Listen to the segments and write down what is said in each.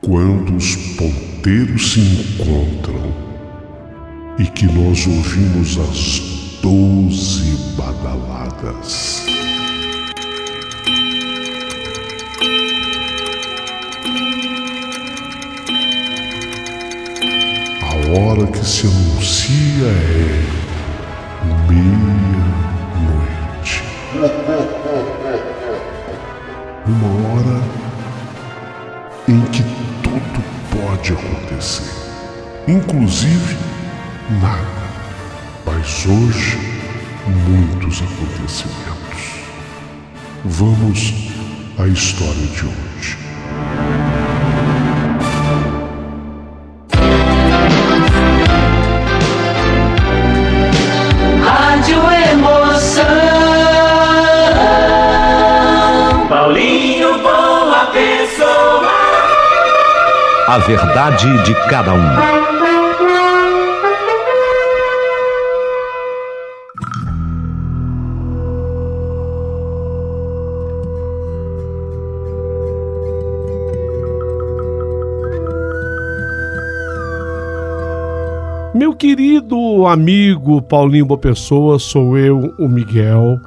Quando os ponteiros se encontram e que nós ouvimos as 12 badaladas. A hora que se anuncia é meia-noite. Uma hora em que tudo pode acontecer, inclusive nada. Mas hoje, muitos acontecimentos. Vamos à história de hoje. Rádio Emoção. Paulinho Boa Pessoa. A verdade de cada um. Meu querido amigo Paulinho Boa Pessoa, sou eu, o Miguel,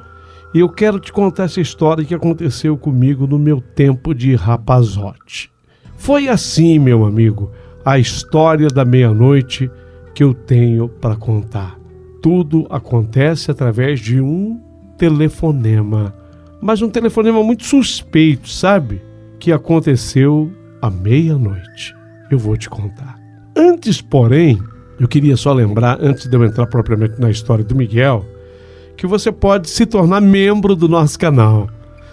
e eu quero te contar essa história que aconteceu comigo no meu tempo de rapazote. Foi assim, meu amigo, a história da meia-noite que eu tenho para contar. Tudo acontece através de um telefonema, mas um telefonema muito suspeito, sabe? Que aconteceu à meia-noite. Eu vou te contar. Antes, porém, eu queria só lembrar, antes de eu entrar propriamente na história do Miguel, que você pode se tornar membro do nosso canal.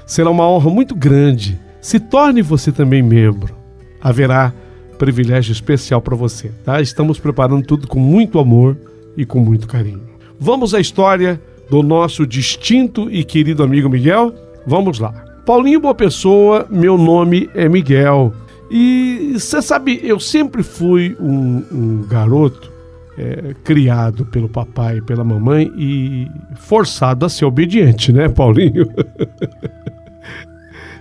Será uma honra muito grande. Se torne você também membro. Haverá privilégio especial para você, tá? Estamos preparando tudo com muito amor e com muito carinho. Vamos à história do nosso distinto e querido amigo Miguel? Vamos lá. Paulinho Boa Pessoa, meu nome é Miguel. E você sabe, eu sempre fui um garoto criado pelo papai e pela mamãe e forçado a ser obediente, né, Paulinho?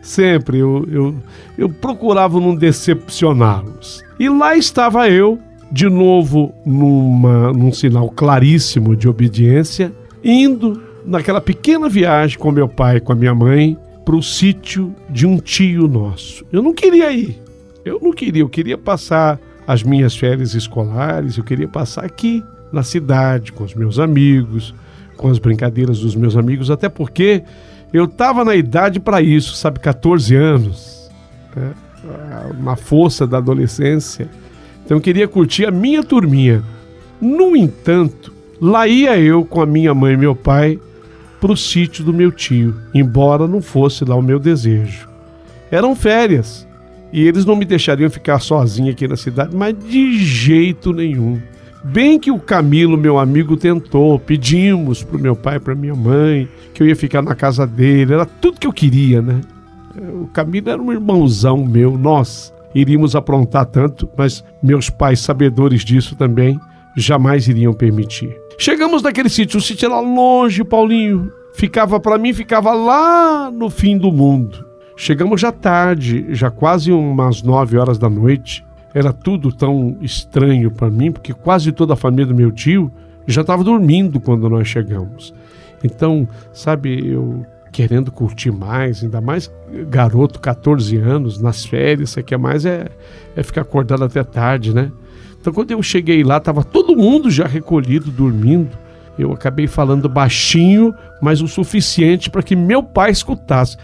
Sempre eu procurava não decepcioná-los. E lá estava eu, de novo, num sinal claríssimo de obediência, indo naquela pequena viagem com meu pai e com a minha mãe para o sítio de um tio nosso. Eu não queria ir. Eu queria passar as minhas férias escolares, eu queria passar aqui na cidade, com os meus amigos, com as brincadeiras dos meus amigos, até porque eu estava na idade para isso, sabe, 14 anos, né? Na força da adolescência. Então eu queria curtir a minha turminha. No entanto, lá ia eu com a minha mãe e meu pai para o sítio do meu tio, embora não fosse lá o meu desejo. Eram férias. E eles não me deixariam ficar sozinho aqui na cidade, mas de jeito nenhum. Bem que o Camilo, meu amigo, tentou, pedimos pro meu pai e pra minha mãe, que eu ia ficar na casa dele, era tudo que eu queria, né? O Camilo era um irmãozão meu, nós iríamos aprontar tanto, mas meus pais, sabedores disso também, jamais iriam permitir. Chegamos naquele sítio, o sítio era longe, Paulinho, ficava lá no fim do mundo. Chegamos já tarde, já quase umas 9 horas da noite. Era tudo tão estranho para mim, porque quase toda a família do meu tio já estava dormindo quando nós chegamos. Então, sabe, eu querendo curtir mais, ainda mais garoto, 14 anos, nas férias, você quer mais é ficar acordado até tarde, né? Então, quando eu cheguei lá, estava todo mundo já recolhido, dormindo. Eu acabei falando baixinho, mas o suficiente para que meu pai escutasse.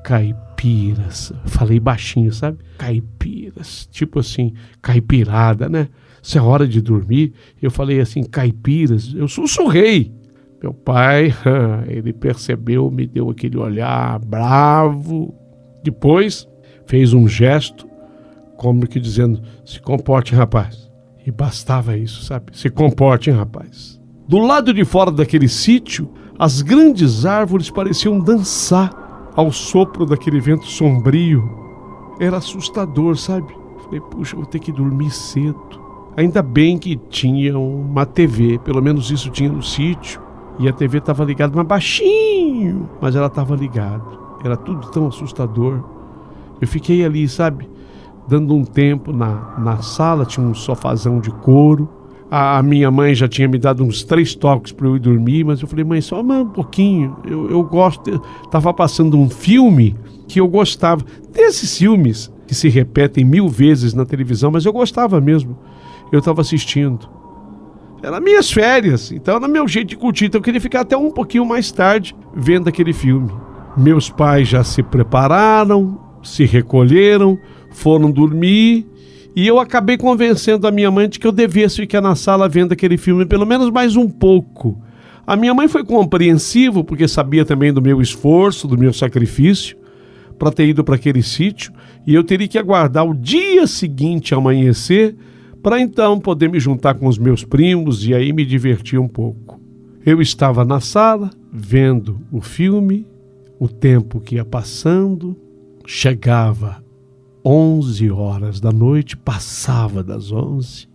Caipiras, falei baixinho, sabe? Caipiras, tipo assim, caipirada, né? Se é hora de dormir, eu falei assim, caipiras, eu sussurrei. Meu pai, ele percebeu, me deu aquele olhar bravo. Depois, fez um gesto, como que dizendo, se comporte, rapaz. E bastava isso, sabe? Se comporte, rapaz. Do lado de fora daquele sítio, as grandes árvores pareciam dançar ao sopro daquele vento sombrio. Era assustador, sabe? Falei, puxa, vou ter que dormir cedo. Ainda bem que tinha uma TV, pelo menos isso tinha no sítio. E a TV estava ligada, mas baixinho, mas ela estava ligada. Era tudo tão assustador. Eu fiquei ali, sabe, dando um tempo na sala, tinha um sofazão de couro. A minha mãe já tinha me dado uns 3 toques para eu ir dormir, mas eu falei, mãe, só um pouquinho, eu gosto. Tava passando um filme que eu gostava, desses filmes que se repetem 1000 vezes na televisão, mas eu gostava mesmo. Eu estava assistindo. Era minhas férias, então era meu jeito de curtir, então eu queria ficar até um pouquinho mais tarde vendo aquele filme. Meus pais já se prepararam, se recolheram, foram dormir, e eu acabei convencendo a minha mãe de que eu devia ficar na sala vendo aquele filme pelo menos mais um pouco. A minha mãe foi compreensiva, porque sabia também do meu esforço, do meu sacrifício para ter ido para aquele sítio, e eu teria que aguardar o dia seguinte amanhecer para então poder me juntar com os meus primos e aí me divertir um pouco. Eu estava na sala vendo o filme, o tempo que ia passando, chegava 11 horas da noite, passava das 11,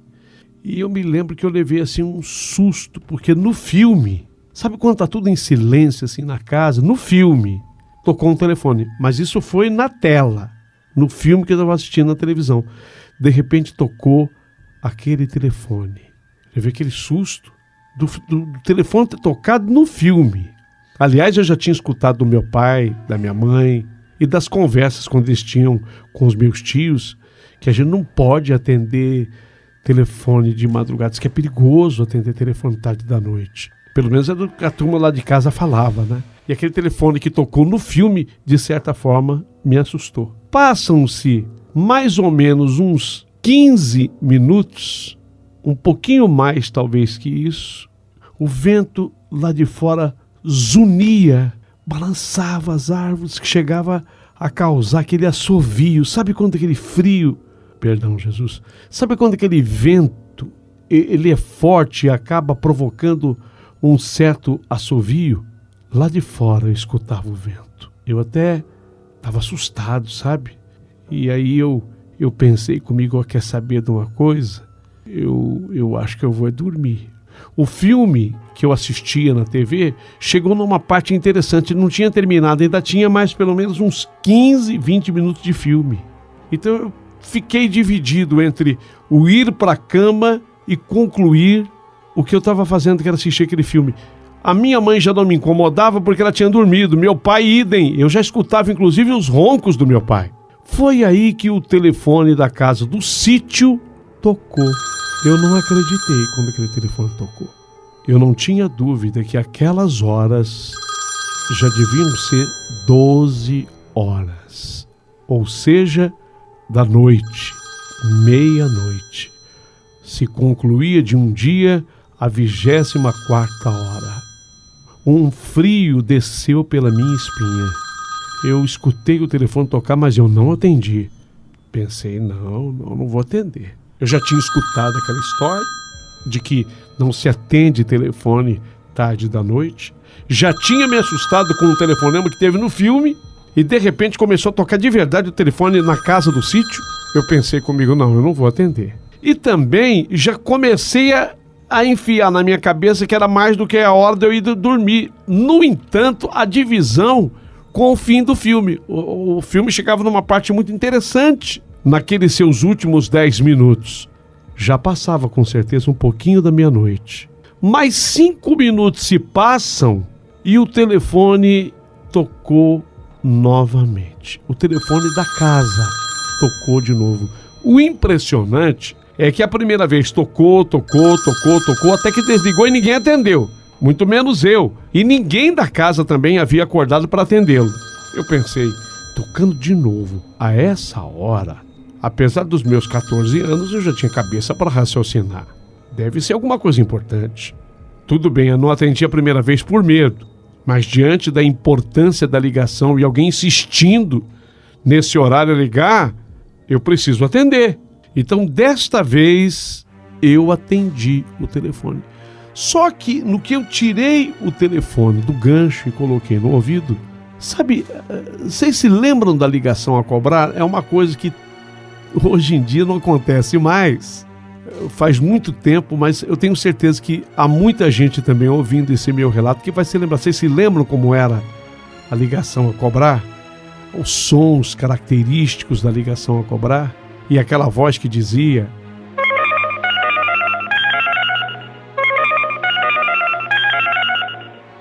e eu me lembro que eu levei assim um susto, porque no filme, sabe quando tá tudo em silêncio assim na casa? No filme, tocou um telefone, mas isso foi na tela, no filme que eu estava assistindo na televisão. De repente tocou aquele telefone. Eu vi aquele susto do telefone ter tocado no filme. Aliás, eu já tinha escutado do meu pai, da minha mãe e das conversas quando eles tinham com os meus tios, que a gente não pode atender telefone de madrugada, isso que é perigoso atender telefone tarde da noite. Pelo menos é do que a turma lá de casa falava, né? E aquele telefone que tocou no filme, de certa forma, me assustou. Passam-se mais ou menos uns 15 minutos, um pouquinho mais talvez que isso, o vento lá de fora zunia, balançava as árvores, que chegava a causar aquele assovio. Sabe quando aquele frio, perdão Jesus, sabe quando aquele vento, ele é forte e acaba provocando um certo assovio? Lá de fora eu escutava o vento. Eu até estava assustado, sabe? E aí eu pensei comigo, quer saber de uma coisa? Eu acho que eu vou dormir. O filme que eu assistia na TV chegou numa parte interessante, não tinha terminado, ainda tinha mais pelo menos uns 15, 20 minutos de filme. Então eu fiquei dividido entre o ir para a cama e concluir o que eu estava fazendo, que era assistir aquele filme. A minha mãe já não me incomodava porque ela tinha dormido, meu pai idem, eu já escutava inclusive os roncos do meu pai. Foi aí que o telefone da casa do sítio tocou. Eu não acreditei quando aquele telefone tocou. Eu não tinha dúvida que aquelas horas já deviam ser 12 horas. Ou seja, da noite, meia-noite. Se concluía de um dia a 24ª hora. Um frio desceu pela minha espinha. Eu escutei o telefone tocar, mas eu não atendi. Pensei, não vou atender. Eu já tinha escutado aquela história de que não se atende telefone tarde da noite. Já tinha me assustado com um telefonema que teve no filme e de repente começou a tocar de verdade o telefone na casa do sítio. Eu pensei comigo, não, eu não vou atender. E também já comecei a enfiar na minha cabeça que era mais do que a hora de eu ir dormir. No entanto, a divisão com o fim do filme. O filme chegava numa parte muito interessante. Naqueles seus últimos 10 minutos, já passava com certeza um pouquinho da meia-noite. Mais 5 minutos se passam e o telefone tocou novamente. O telefone da casa tocou de novo. O impressionante é que a primeira vez tocou, até que desligou e ninguém atendeu. Muito menos eu. E ninguém da casa também havia acordado para atendê-lo. Eu pensei, tocando de novo, a essa hora... Apesar dos meus 14 anos, eu já tinha cabeça para raciocinar. Deve ser alguma coisa importante. Tudo bem, eu não atendi a primeira vez por medo, mas diante da importância da ligação e alguém insistindo nesse horário a ligar, eu preciso atender. Então, desta vez, eu atendi o telefone. Só que no que eu tirei o telefone do gancho e coloquei no ouvido, sabe, vocês se lembram da ligação a cobrar? É uma coisa que hoje em dia não acontece mais, faz muito tempo, mas eu tenho certeza que há muita gente também ouvindo esse meu relato que vai se lembrar. Vocês se lembram como era a ligação a cobrar? Os sons característicos da ligação a cobrar? E aquela voz que dizia: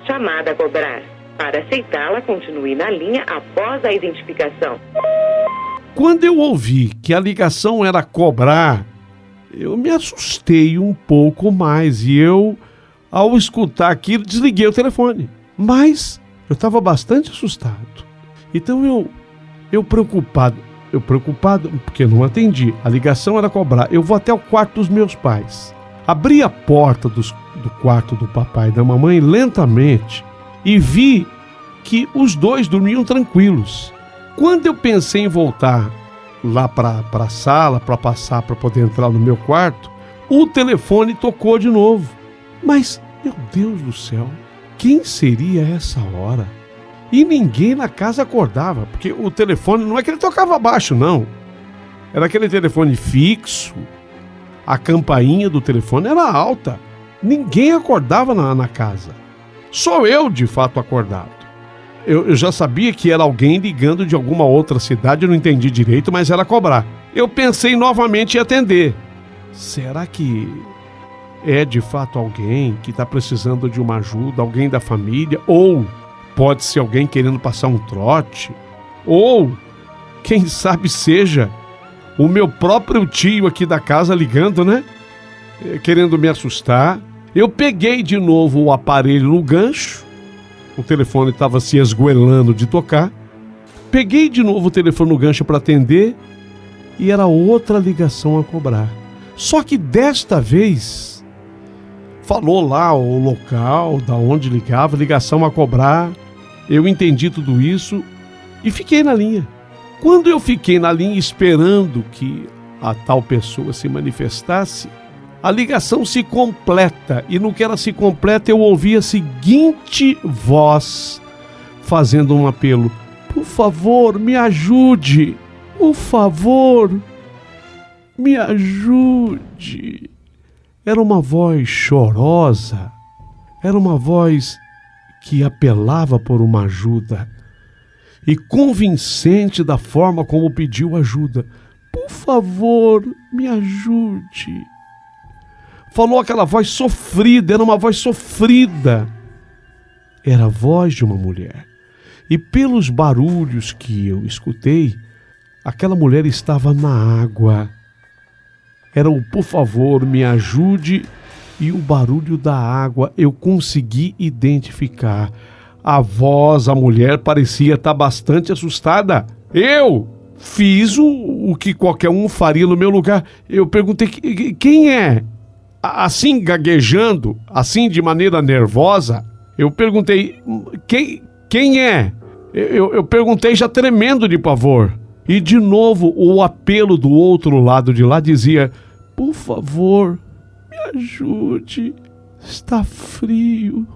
chamada a cobrar. Para aceitá-la, continue na linha após a identificação. Quando eu ouvi que a ligação era cobrar, eu me assustei um pouco mais e eu, ao escutar aquilo, desliguei o telefone. Mas eu estava bastante assustado. Então eu preocupado porque não atendi. A ligação era cobrar. Eu vou até o quarto dos meus pais. Abri a porta do quarto do papai e da mamãe lentamente e vi que os dois dormiam tranquilos. Quando eu pensei em voltar lá para a sala, para passar, para poder entrar no meu quarto, o telefone tocou de novo. Mas, meu Deus do céu, quem seria essa hora? E ninguém na casa acordava, porque o telefone não é que ele tocava baixo, não. Era aquele telefone fixo, a campainha do telefone era alta. Ninguém acordava na casa. Só eu, de fato, acordado. Eu já sabia que era alguém ligando de alguma outra cidade, eu não entendi direito, mas era cobrar. Eu pensei novamente em atender. Será que é de fato alguém que está precisando de uma ajuda, alguém da família? Ou pode ser alguém querendo passar um trote? Ou, quem sabe seja o meu próprio tio aqui da casa ligando, né? Querendo me assustar. Eu peguei de novo o aparelho no gancho. O telefone estava se esgoelando de tocar. Peguei de novo o telefone no gancho para atender e era outra ligação a cobrar. Só que desta vez falou lá o local, da onde ligava, ligação a cobrar. Eu entendi tudo isso e fiquei na linha. Quando eu fiquei na linha esperando que a tal pessoa se manifestasse, a ligação se completa, e no que ela se completa eu ouvi a seguinte voz fazendo um apelo: por favor, me ajude, por favor, me ajude. Era uma voz chorosa, era uma voz que apelava por uma ajuda e convincente da forma como pediu ajuda. Por favor, me ajude. Falou aquela voz sofrida, era uma voz sofrida. Era a voz de uma mulher. E pelos barulhos que eu escutei, aquela mulher estava na água. Era o por favor, me ajude e o barulho da água eu consegui identificar. A voz, a mulher parecia estar bastante assustada. Eu fiz o que qualquer um faria no meu lugar. Eu perguntei: quem é? Assim gaguejando, assim de maneira nervosa, eu perguntei: quem é? Eu perguntei já tremendo de pavor. E de novo o apelo do outro lado de lá dizia: por favor, me ajude, está frio,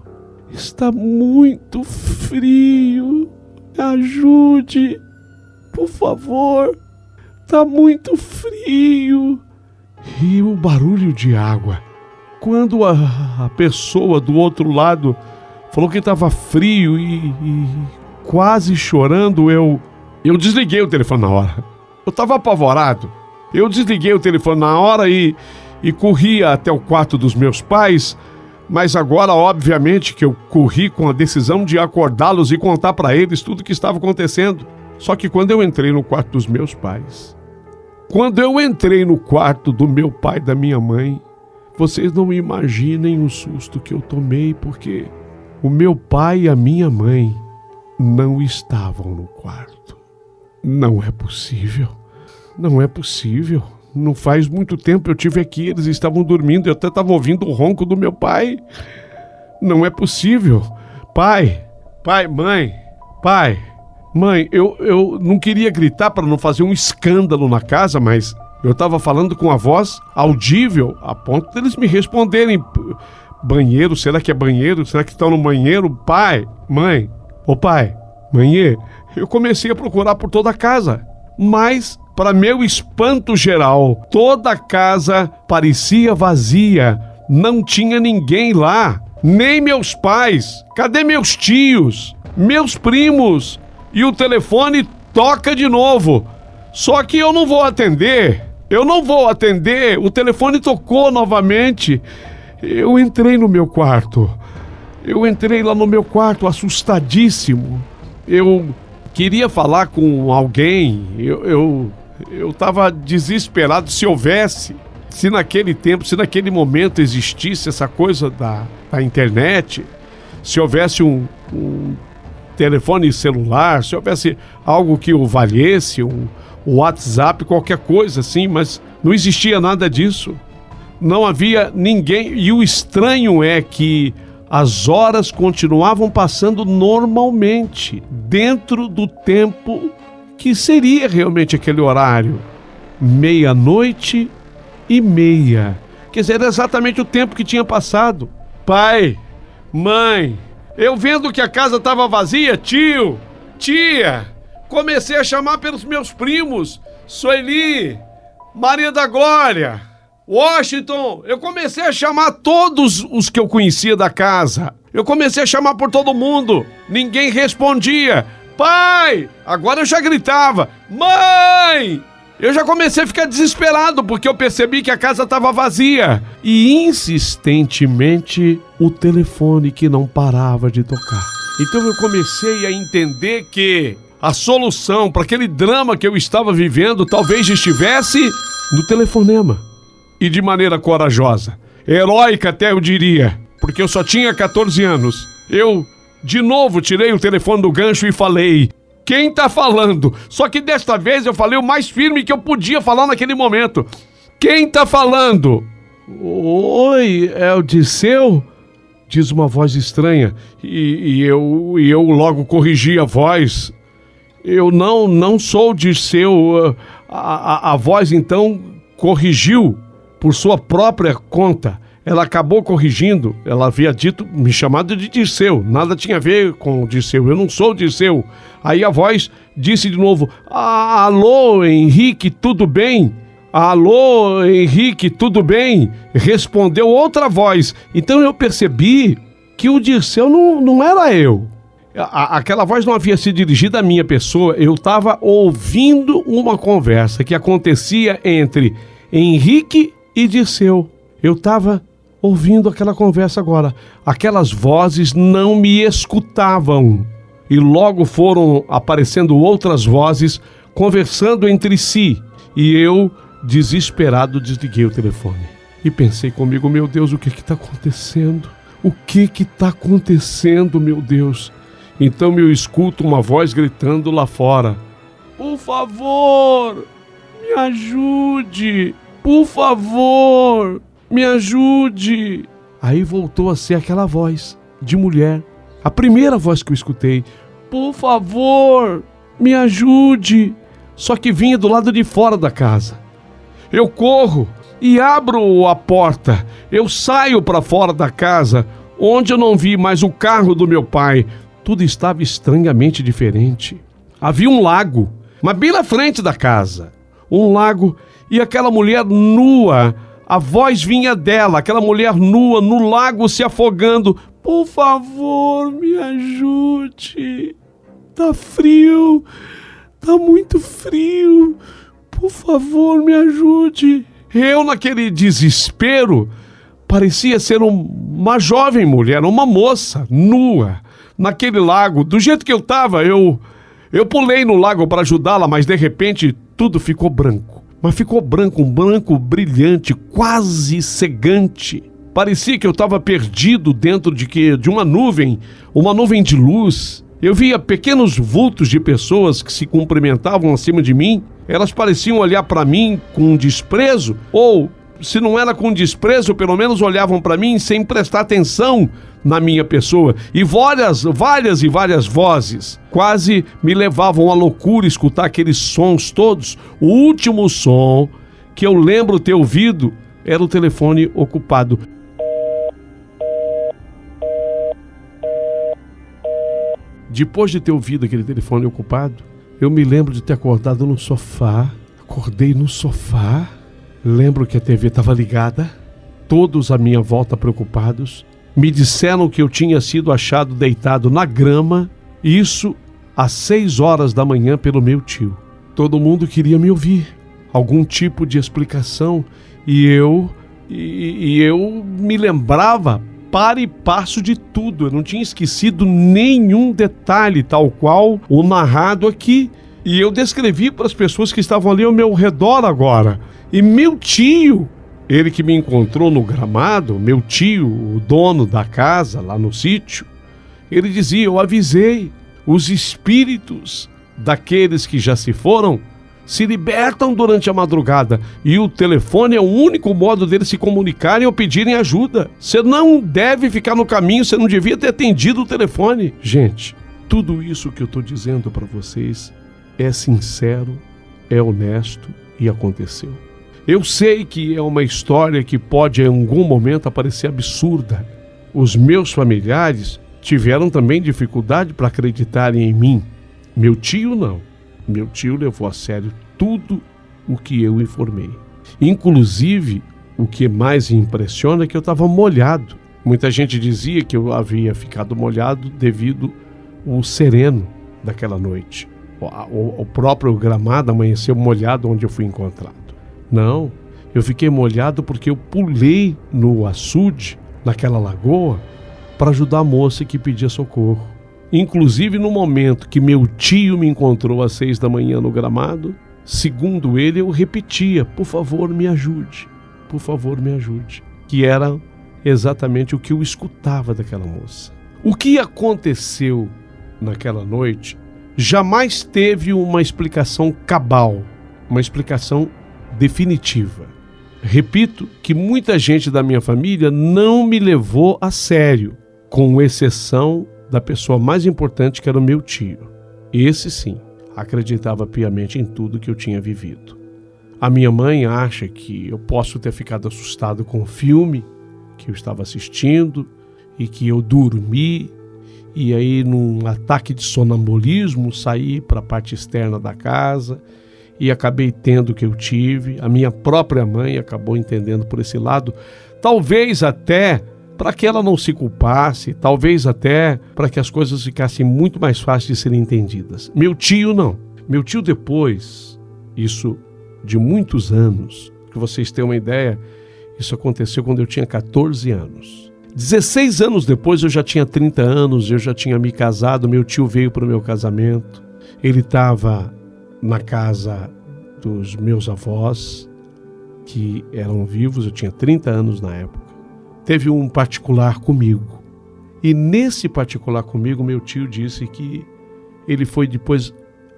está muito frio, me ajude, por favor, está muito frio. E o barulho de água. Quando a pessoa do outro lado falou que estava frio e quase chorando, eu desliguei o telefone na hora. Eu estava apavorado. Eu desliguei o telefone na hora e corria até o quarto dos meus pais, mas agora, obviamente, que eu corri com a decisão de acordá-los e contar para eles tudo o que estava acontecendo. Só que quando eu entrei no quarto dos meus pais, quando eu entrei no quarto do meu pai e da minha mãe, vocês não imaginem o susto que eu tomei, porque o meu pai e a minha mãe não estavam no quarto. Não é possível. Não é possível. Não faz muito tempo eu estive aqui, eles estavam dormindo, eu até estava ouvindo o ronco do meu pai. Não é possível. Pai, mãe, eu não queria gritar para não fazer um escândalo na casa, mas eu estava falando com a voz audível, a ponto deles me responderem: banheiro, será que é banheiro? Será que estão no banheiro? Pai, mãe, mãe, eu comecei a procurar por toda a casa, mas, para meu espanto geral, toda a casa parecia vazia, não tinha ninguém lá, nem meus pais. Cadê meus tios, meus primos? E o telefone toca de novo. Só que eu não vou atender. O telefone tocou novamente. Eu entrei no meu quarto. Eu entrei lá no meu quarto assustadíssimo. Eu queria falar com alguém. Eu estava desesperado. Se naquele tempo, se naquele momento existisse essa coisa da internet, se houvesse um telefone celular, se houvesse algo que o valesse, um WhatsApp, qualquer coisa assim, mas não existia nada disso. Não havia ninguém, e o estranho é que as horas continuavam passando normalmente, dentro do tempo que seria realmente aquele horário, 00:30. Quer dizer, era exatamente o tempo que tinha passado. Pai, mãe, eu vendo que a casa estava vazia, tio, tia, comecei a chamar pelos meus primos, Sueli, Maria da Glória, Washington. Eu comecei a chamar todos os que eu conhecia da casa. Eu comecei a chamar por todo mundo. Ninguém respondia. Pai! Agora eu já gritava. Mãe! Eu já comecei a ficar desesperado porque eu percebi que a casa estava vazia. E insistentemente o telefone que não parava de tocar. Então eu comecei a entender que a solução para aquele drama que eu estava vivendo talvez estivesse no telefonema. E de maneira corajosa, heróica até eu diria, porque eu só tinha 14 anos. Eu, de novo, tirei o telefone do gancho e falei: quem tá falando? Só que desta vez eu falei o mais firme que eu podia falar naquele momento. Quem tá falando? Oi, é o Dirceu? Diz uma voz estranha. E eu logo corrigi a voz. Eu não sou o Dirceu. A voz então corrigiu por sua própria conta. Ela acabou corrigindo. Ela havia me chamado de Dirceu. Nada tinha a ver com o Dirceu. Eu não sou o Dirceu. Aí a voz disse de novo: alô, Henrique, tudo bem? Alô, Henrique, tudo bem? Respondeu outra voz. Então eu percebi que o Dirceu não era eu. Aquela voz não havia sido dirigida à minha pessoa. Eu estava ouvindo uma conversa que acontecia entre Henrique e Dirceu. Eu estava ouvindo aquela conversa agora. Aquelas vozes não me escutavam. E logo foram aparecendo outras vozes conversando entre si. E eu, desesperado, desliguei o telefone. E pensei comigo: meu Deus, o que está acontecendo? O que está acontecendo, meu Deus? Então eu escuto uma voz gritando lá fora: por favor, me ajude! Por favor, me ajude! Aí voltou a ser aquela voz de mulher. A primeira voz que eu escutei: por favor, me ajude! Só que vinha do lado de fora da casa. Eu corro e abro a porta. Eu saio para fora da casa, onde eu não vi mais o carro do meu pai. Tudo estava estranhamente diferente. Havia um lago, mas bem na frente da casa. Um lago e aquela mulher nua. A voz vinha dela, aquela mulher nua no lago se afogando. Por favor, me ajude. Tá frio. Tá muito frio. Por favor, me ajude. Eu, naquele desespero, parecia ser uma jovem mulher, uma moça nua, naquele lago. Do jeito que eu estava, eu pulei no lago para ajudá-la, mas de repente tudo ficou branco. Mas ficou branco, um branco brilhante, quase cegante. Parecia que eu estava perdido dentro de uma nuvem de luz. Eu via pequenos vultos de pessoas que se cumprimentavam acima de mim. Elas pareciam olhar para mim com desprezo, ou, se não era com desprezo, pelo menos olhavam para mim sem prestar atenção na minha pessoa. E várias vozes quase me levavam à loucura escutar aqueles sons todos. O último som que eu lembro ter ouvido era o telefone ocupado. Depois de ter ouvido aquele telefone ocupado, eu me lembro de ter acordado no sofá. Acordei no sofá. Lembro que a TV estava ligada. Todos à minha volta preocupados. Me disseram que eu tinha sido achado deitado na grama. Isso às 6 horas da manhã pelo meu tio. Todo mundo queria me ouvir, algum tipo de explicação, e eu me lembrava para e passo de tudo. Eu não tinha esquecido nenhum detalhe, tal qual o narrado aqui. E eu descrevi para as pessoas que estavam ali ao meu redor agora. E meu tio, ele que me encontrou no gramado, meu tio, o dono da casa lá no sítio, ele dizia: eu avisei, os espíritos daqueles que já se foram se libertam durante a madrugada, e o telefone é o único modo deles se comunicarem ou pedirem ajuda. Você não deve ficar no caminho, você não devia ter atendido o telefone. Gente, tudo isso que eu estou dizendo para vocês é sincero, é honesto e aconteceu. Eu sei que é uma história que pode em algum momento aparecer absurda. Os meus familiares tiveram também dificuldade para acreditarem em mim. Meu tio não. Meu tio levou a sério tudo o que eu informei. Inclusive, o que mais impressiona é que eu estava molhado. Muita gente dizia que eu havia ficado molhado devido ao sereno daquela noite. O próprio gramado amanheceu molhado onde eu fui encontrado. Não, eu fiquei molhado porque eu pulei no açude, naquela lagoa, para ajudar a moça que pedia socorro. Inclusive, no momento que meu tio me encontrou às 6 da manhã no gramado, segundo ele, eu repetia: por favor, me ajude, por favor, me ajude. Que era exatamente o que eu escutava daquela moça. O que aconteceu naquela noite jamais teve uma explicação cabal, uma explicação definitiva. Repito que muita gente da minha família não me levou a sério, com exceção da pessoa mais importante, que era o meu tio. Esse sim, acreditava piamente em tudo que eu tinha vivido. A minha mãe acha que eu posso ter ficado assustado com o filme que eu estava assistindo e que eu dormi e aí num ataque de sonambulismo saí para a parte externa da casa e acabei tendo o que eu tive. A minha própria mãe acabou entendendo por esse lado, talvez até para que ela não se culpasse, talvez até para que as coisas ficassem muito mais fáceis de serem entendidas. Meu tio não. Meu tio depois, isso de muitos anos, que vocês tenham uma ideia, isso aconteceu quando eu tinha 14 anos. 16 anos depois eu já tinha 30 anos, eu já tinha me casado, meu tio veio para o meu casamento, ele estava na casa dos meus avós, que eram vivos, eu tinha 30 anos na época. Teve um particular comigo. E nesse particular comigo, meu tio disse que ele foi depois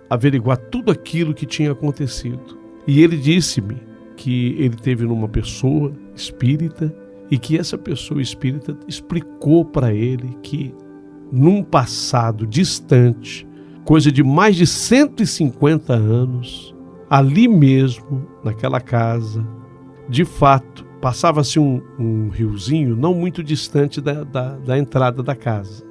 averiguar tudo aquilo que tinha acontecido. E ele disse-me que ele teve numa pessoa espírita e que essa pessoa espírita explicou para ele que num passado distante, coisa de mais de 150 anos, ali mesmo, naquela casa, de fato, passava-se um riozinho não muito distante da entrada da casa.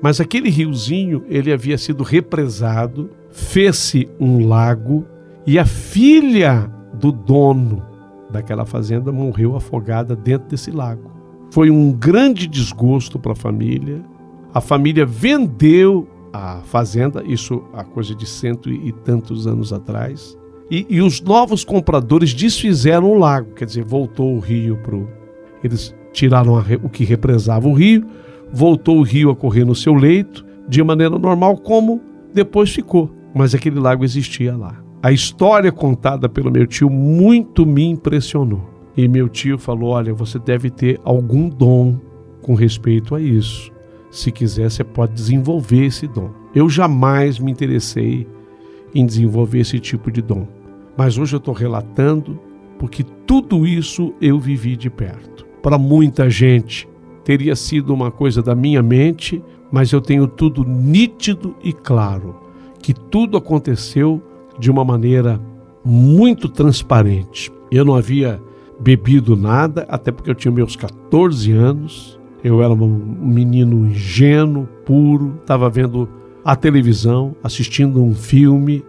Mas aquele riozinho, ele havia sido represado, fez-se um lago e a filha do dono daquela fazenda morreu afogada dentro desse lago. Foi um grande desgosto para a família vendeu a fazenda, isso há coisa de 100 e tantos anos atrás, e os novos compradores desfizeram o lago, quer dizer, voltou o rio eles tiraram o que represava o rio, voltou o rio a correr no seu leito, de maneira normal, como depois ficou, mas aquele lago existia lá. A história contada pelo meu tio muito me impressionou, e meu tio falou: olha, você deve ter algum dom com respeito a isso, se quiser você pode desenvolver esse dom. Eu jamais me interessei em desenvolver esse tipo de dom, mas hoje eu estou relatando porque tudo isso eu vivi de perto. Para muita gente teria sido uma coisa da minha mente, mas eu tenho tudo nítido e claro, que tudo aconteceu de uma maneira muito transparente. Eu não havia bebido nada, até porque eu tinha meus 14 anos, eu era um menino ingênuo, puro, estava vendo a televisão, assistindo um filme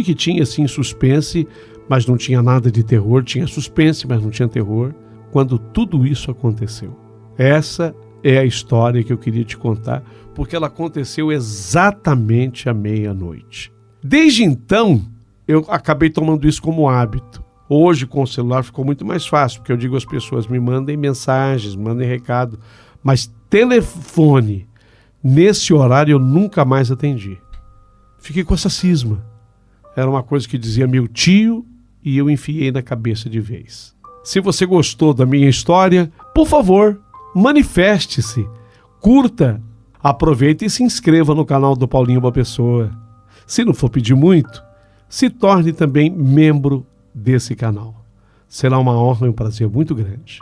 que tinha assim suspense, mas não tinha nada de terror, tinha suspense, mas não tinha terror, quando tudo isso aconteceu. Essa é a história que eu queria te contar, porque ela aconteceu exatamente à meia-noite. Desde então, eu acabei tomando isso como hábito. Hoje, com o celular, ficou muito mais fácil, porque eu digo às pessoas, me mandem mensagens, mandem recado, mas telefone, nesse horário, eu nunca mais atendi. Fiquei com essa cisma. Era uma coisa que dizia meu tio e eu enfiei na cabeça de vez. Se você gostou da minha história, por favor, manifeste-se, curta, aproveite e se inscreva no canal do Paulinho Boa Pessoa. Se não for pedir muito, se torne também membro desse canal. Será uma honra e um prazer muito grande.